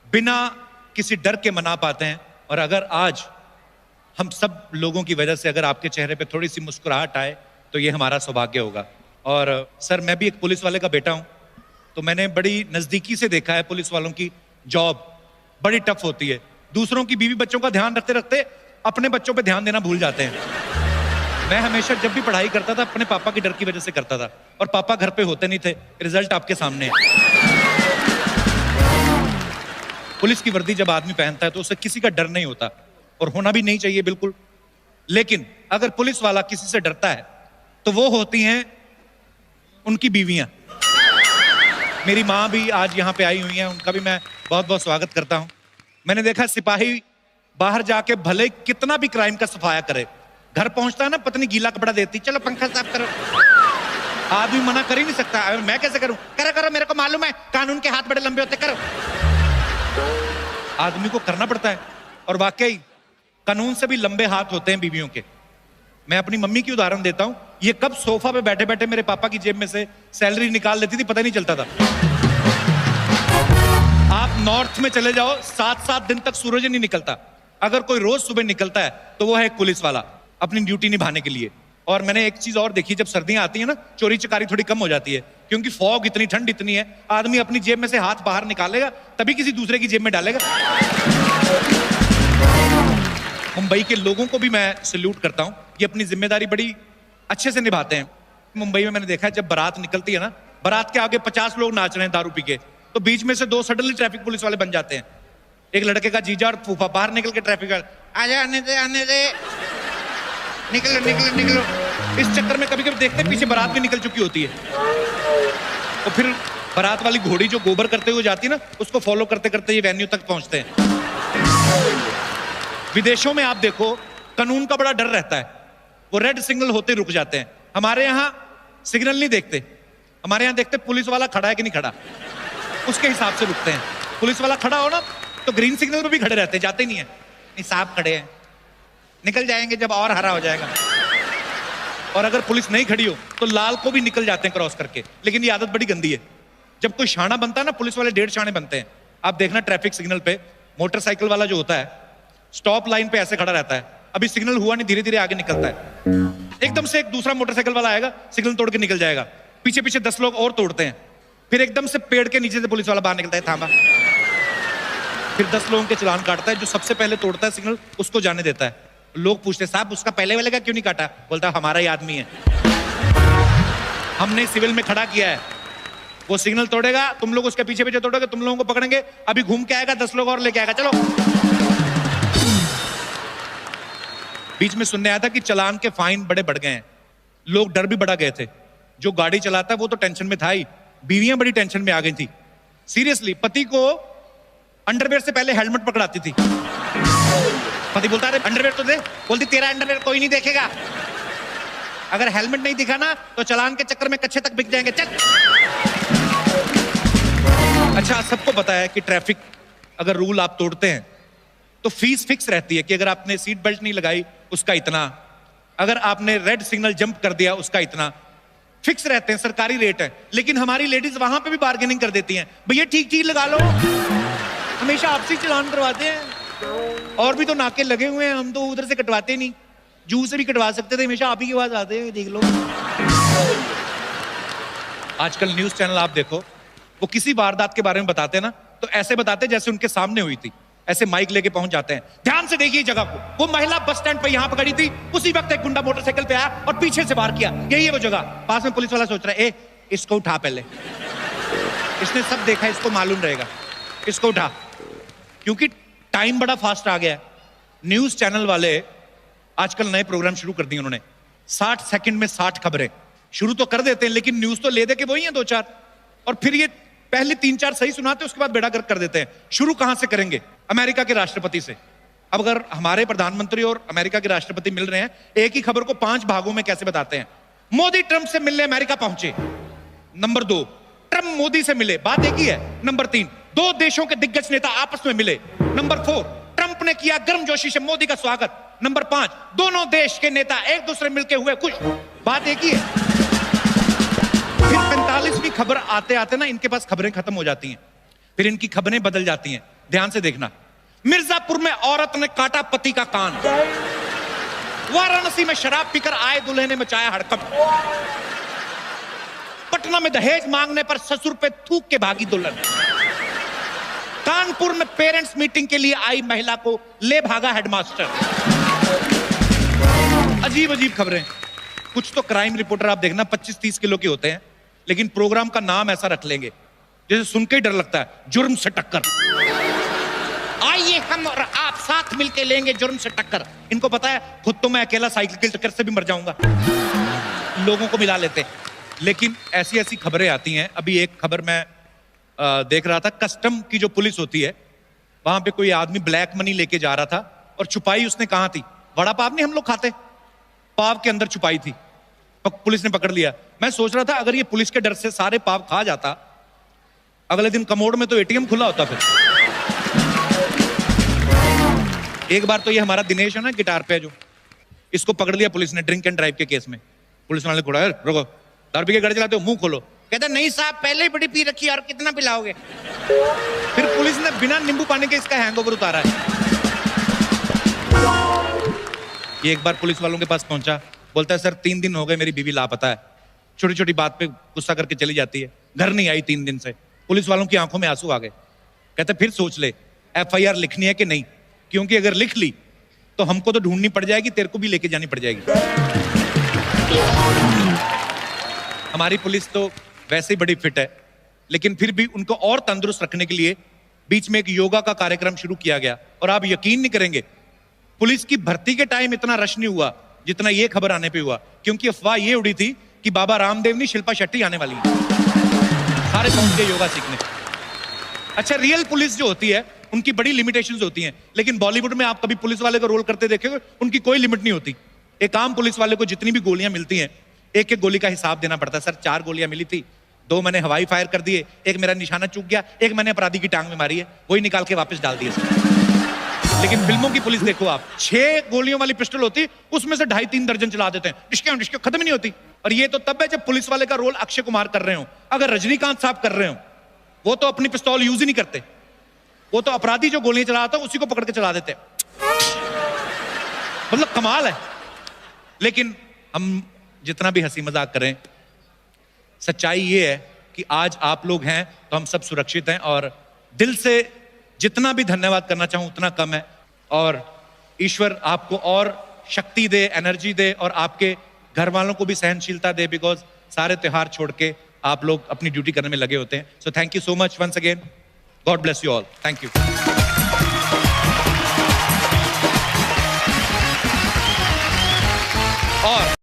बिना किसी डर के मना पाते हैं। और अगर आज हम सब लोगों की वजह से अगर आपके चेहरे पे थोड़ी सी मुस्कुराहट आए तो ये हमारा सौभाग्य होगा। और सर, मैं भी एक पुलिस वाले का बेटा हूं, तो मैंने बड़ी नजदीकी से देखा है पुलिस वालों की जॉब बड़ी टफ होती है। दूसरों की बीवी बच्चों का ध्यान रखते रखते अपने बच्चों पे ध्यान देना भूल जाते हैं। मैं हमेशा जब भी पढ़ाई करता था अपने पापा के डर की वजह से करता था, और पापा घर पे होते नहीं थे। रिजल्ट आपके सामने है। पुलिस की वर्दी जब आदमी पहनता है तो उसे किसी का डर नहीं होता, और होना भी नहीं चाहिए बिल्कुल। लेकिन अगर पुलिस वाला किसी से डरता है तो वो होती हैं उनकी बीवियां। मेरी माँ भी आज यहाँ पे आई हुई हैं, उनका भी मैं बहुत बहुत स्वागत करता हूँ। मैंने देखा सिपाही बाहर जाके भले कितना भी क्राइम का सफाया करे, घर पहुंचता है ना, पत्नी गीला कपड़ा देती, चलो पंखा साफ करो। आदमी मना कर ही नहीं सकता। मैं कैसे करूं? करो करो, मेरे को मालूम है कानून के हाथ बड़े लंबे होते, करो। आदमी को करना पड़ता है, और वाकई कानून से भी लंबे हाथ होते हैं बीवियों के। मैं अपनी मम्मी की उदाहरण देता हूं। ये कब सोफा पे बैठे बैठे मेरे पापा की जेब में से सैलरी निकाल लेती थी, पता नहीं चलता था। आप नॉर्थ में चले जाओ, 7-7 दिन तक सूरज नहीं निकलता। अगर कोई रोज सुबह निकलता है तो वो है एक पुलिस वाला, अपनी ड्यूटी निभाने के लिए। और मैंने एक चीज और देखी, जब सर्दियां आती है ना, चोरी चकारी थोड़ी कम हो जाती है, क्योंकि फॉग इतनी, ठंड इतनी है, आदमी अपनी जेब में से हाथ बाहर निकालेगा तभी किसी दूसरे की जेब में डालेगा। मुंबई के लोगों को भी मैं सैल्यूट करता हूं, ये अपनी जिम्मेदारी बड़ी अच्छे से निभाते हैं। मुंबई में मैंने देखा है, जब बारात निकलती है ना, बारात के आगे 50 लोग नाच रहे हैं दारू पी के, तो बीच में से 2 सडनली ट्रैफिक पुलिस वाले बन जाते हैं। एक लड़के का जीजा और फूफा बाहर निकल के ट्रैफिक आजा, आने दे, निकलो निकलो निकलो। इस चक्कर में कभी कभी देखते पीछे बारात भी निकल चुकी होती है, तो फिर बारात वाली घोड़ी जो गोबर करते हुए जाती है ना, उसको फॉलो करते करते ये वेन्यू तक पहुंचते हैं। विदेशों में आप देखो, कानून का बड़ा डर रहता है, वो रेड सिग्नल होते रुक जाते हैं। हमारे यहाँ सिग्नल नहीं देखते, हमारे यहाँ देखते पुलिस वाला खड़ा है कि नहीं खड़ा, उसके हिसाब से रुकते हैं। पुलिस वाला खड़ा हो ना तो ग्रीन सिग्नल पे भी खड़े रहते हैं, जाते नहीं है। नहीं साहब खड़े हैं, निकल जाएंगे जब और हरा हो जाएगा। और अगर पुलिस नहीं खड़ी हो तो लाल को भी निकल जाते हैं क्रॉस करके। लेकिन ये आदत बड़ी गंदी है। जब कोई शाना बनता है ना, पुलिस वाले 1.5 शाने बनते हैं। आप देखना ट्रैफिक सिग्नल पे मोटरसाइकिल वाला जो होता है, स्टॉप लाइन पे ऐसे खड़ा रहता है, अभी सिग्नल हुआ नहीं, धीरे धीरे आगे निकलता है। एकदम से एक दूसरा मोटरसाइकिल वाला आएगा, सिग्नल तोड़ के निकल जाएगा, पीछे पीछे 10 लोग और तोड़ते हैं। फिर एकदम से पेड़ के नीचे से पुलिस वाला बाहर निकलता है, थामा। फिर 10 लोगों के चालान काटता है, जो सबसे पहले तोड़ता है सिग्नल उसको जाने देता है। लोग पूछते हैं, साहब उसका पहले वाले का क्यों नहीं काटा? बोलता हमारा ही आदमी है, हमने सिविल में खड़ा किया है, वो सिग्नल तोड़ेगा, तुम लोग उसके पीछे पीछे तोड़ोगे, तुम लोगों को पकड़ेंगे, अभी घूम के आएगा, 10 लोग और लेके आएगा, चलो। बीच में सुनने आया था कि चालान के फाइन बड़े बढ़ गए हैं, लोग डर भी बढ़ा गए थे। जो गाड़ी चलाता है वो तो टेंशन में था ही, बीवियां बड़ी टेंशन में आ गई थी। सीरियसली, पति को अंडरवेयर से पहले हेलमेट पकड़ाती थी। पति बोलता है अंडरवेयर तो दे, बोलती तेरा अंडरवेयर कोई नहीं देखेगा, अगर हेलमेट नहीं दिखा ना तो चालान के चक्कर में कच्चे तक बिक जाएंगे, चल। अच्छा, सबको पता है कि ट्रैफिक अगर रूल आप तोड़ते हैं तो फीस फिक्स रहती है कि अगर आपने सीट बेल्ट नहीं लगाई उसका इतना, अगर आपने रेड सिग्नल जंप कर दिया उसका इतना, फिक्स रहते हैं, सरकारी रेट है। लेकिन हमारी लेडीज वहां पे भी बार्गेनिंग कर देती हैं, भैया ठीक ठीक लगा लो, हमेशा आपसे चालान करवाते हैं, और भी तो नाके लगे हुए हैं, हम तो उधर से कटवाते नहीं, जू से भी कटवा सकते थे, हमेशा आप ही के पास आते हैं, देख लो। आजकल न्यूज चैनल आप देखो, वो किसी वारदात के बारे में बताते हैं ना, तो ऐसे बताते जैसे उनके सामने हुई थी, ऐसे माइक लेके पहुंच जाते हैं, ध्यान से देखिए जगह को, वो महिला बस स्टैंड पे यहां पर खड़ी थी, उसी वक्त एक गुंडा मोटरसाइकिल पे आया और पीछे से वार किया, यही है वो जगह। पास में पुलिस वाला सोच रहा है, ए इसको उठा, पहले इसने सब देखा, इसको मालूम रहेगा, इसको उठा। क्योंकि टाइम बड़ा फास्ट आ गया है। न्यूज चैनल वाले आजकल नए प्रोग्राम शुरू कर दिए उन्होंने, 60 सेकंड में 60 खबरें शुरू तो कर देते हैं, लेकिन न्यूज तो ले दे के वही है 2-4, और फिर ये पहले 3-4 सही सुनाते, उसके बाद बेड़ा गर्क कर देते हैं। शुरू कहां से करेंगे? अमेरिका के राष्ट्रपति से। अब अगर हमारे प्रधानमंत्री और अमेरिका के राष्ट्रपति मिल रहे हैं, एक ही खबर को 5 भागों में कैसे बताते हैं? मोदी ट्रंप से मिलने अमेरिका पहुंचे, नंबर 2 ट्रंप मोदी से मिले, बात एक ही है, नंबर 3 2 देशों के दिग्गज नेता आपस में मिले, नंबर 4 ट्रंप ने किया गर्मजोशी से मोदी का स्वागत, नंबर 5 दोनों देश के नेता एक दूसरे मिलके हुए खुश, बात एक ही है। फिर 45वीं खबर आते आते ना इनके पास खबरें खत्म हो जाती हैं, फिर इनकी खबरें बदल जाती हैं। ध्यान से देखना। मिर्जापुर में औरत ने काटा पति का कान। वाराणसी में शराब पीकर आए दूल्हे ने मचाया हड़कंप। पटना में दहेज मांगने पर ससुर पे थूक के भागी दुल्हन। कानपुर में पेरेंट्स मीटिंग के लिए आई महिला को ले भागा हेडमास्टर। अजीब अजीब खबरें। कुछ तो क्राइम रिपोर्टर आप देखना 25-30 किलो के होते हैं, लेकिन प्रोग्राम का नाम ऐसा रख लेंगे जैसे सुन के ही डर लगता है, जुर्म से टक्कर। आइए हम और आप साथ मिलके लेंगे जुर्म से टक्कर। इनको पता है खुद तो मैं अकेला साइकिल की टक्कर से भी मर जाऊंगा, लोगों को मिला लेते। लेकिन ऐसी ऐसी खबरें आती हैं। अभी एक खबर मैं देख रहा था, कस्टम की जो पुलिस होती है वहां पे कोई आदमी ब्लैक मनी लेके जा रहा था और छुपाई उसने कहां थी? वड़ा पाव नहीं हम लोग खाते, पाव के अंदर छुपाई थी। पुलिस ने पकड़ लिया। मैं सोच रहा था अगर ये पुलिस के डर से सारे पाव खा जाता, अगले दिन कमोड में तो एटीएम खुला होता। फिर एक बार तो ये हमारा दिनेश है ना गिटार पे जो, इसको पकड़ लिया पुलिस ने ड्रिंक एंड ड्राइव के केस में। पुलिस वाले को रुको, दारू पी के गाड़ी चलाते हो, मुंह खोलो। कहता नहीं साहब पहले ही बड़ी पी रखी है और कितना पिलाओगे। फिर पुलिस ने बिना नींबू पानी के इसका हैंगओवर उतारा है। ये एक बार पुलिस वालों के पास पहुंचा, बोलता है सर 3 दिन हो गए मेरी बीवी लापता है, छोटी छोटी बात पे गुस्सा करके चली जाती है, घर नहीं आई 3 दिन से। पुलिस वालों की आंखों में आंसू आ गए। कहते फिर सोच ले FIR लिखनी है कि नहीं, क्योंकि अगर लिख ली तो हमको तो ढूंढनी पड़ जाएगी, तेरे को भी लेके जानी पड़ जाएगी। हमारी पुलिस तो वैसे ही बड़ी फिट है, लेकिन फिर भी उनको और तंदुरुस्त रखने के लिए बीच में एक योगा का कार्यक्रम शुरू किया गया। और आप यकीन नहीं करेंगे, पुलिस की भर्ती के टाइम इतना रश नहीं हुआ जितना ये खबर आने पे हुआ, क्योंकि अफवाह ये उड़ी थी कि बाबा रामदेव नहीं शिल्पा शेट्टी आने वाली है। सारे पहुंच गए योगा सीखने। अच्छा, रियल पुलिस जो होती है उनकी बड़ी लिमिटेशंस होती हैं, लेकिन बॉलीवुड में आप कभी पुलिस वाले का रोल करते देखेंगे, उनकी कोई लिमिट नहीं होती। एक आम पुलिस वाले को जितनी भी गोलियां मिलती हैं, एक एक गोली का हिसाब देना पड़ता है। सर 4 गोलियां मिली थी, 2 मैंने हवाई फायर कर दिए, एक मेरा निशाना चूक गया, एक मैंने अपराधी की टांग में मारी है, वही निकाल के वापस डाल दिए। लेकिन फिल्मों की पुलिस देखो आप, 6 गोलियों वाली पिस्टल होती, उसमें से 2.5-3 दर्जन चला देते हैं, डिस्के खत्म नहीं होती। और ये तो तब है जब पुलिस वाले का रोल अक्षय कुमार कर रहे हो। अगर रजनीकांत साहब कर रहे हो, वो तो अपनी पिस्तौल यूज ही नहीं करते, वो तो अपराधी जो गोलियां चला रहा था उसी को पकड़ के चला देते। मतलब कमाल है। लेकिन हम जितना भी हंसी मजाक करें, सच्चाई ये है कि आज आप लोग हैं तो हम सब सुरक्षित हैं, और दिल से जितना भी धन्यवाद करना चाहूं उतना कम है। और ईश्वर आपको और शक्ति दे, एनर्जी दे, और आपके घर वालों को भी सहनशीलता दे, बिकॉज सारे त्योहार छोड़ के आप लोग अपनी ड्यूटी करने में लगे होते हैं। So thank you so much once again. God bless you all. Thank you. और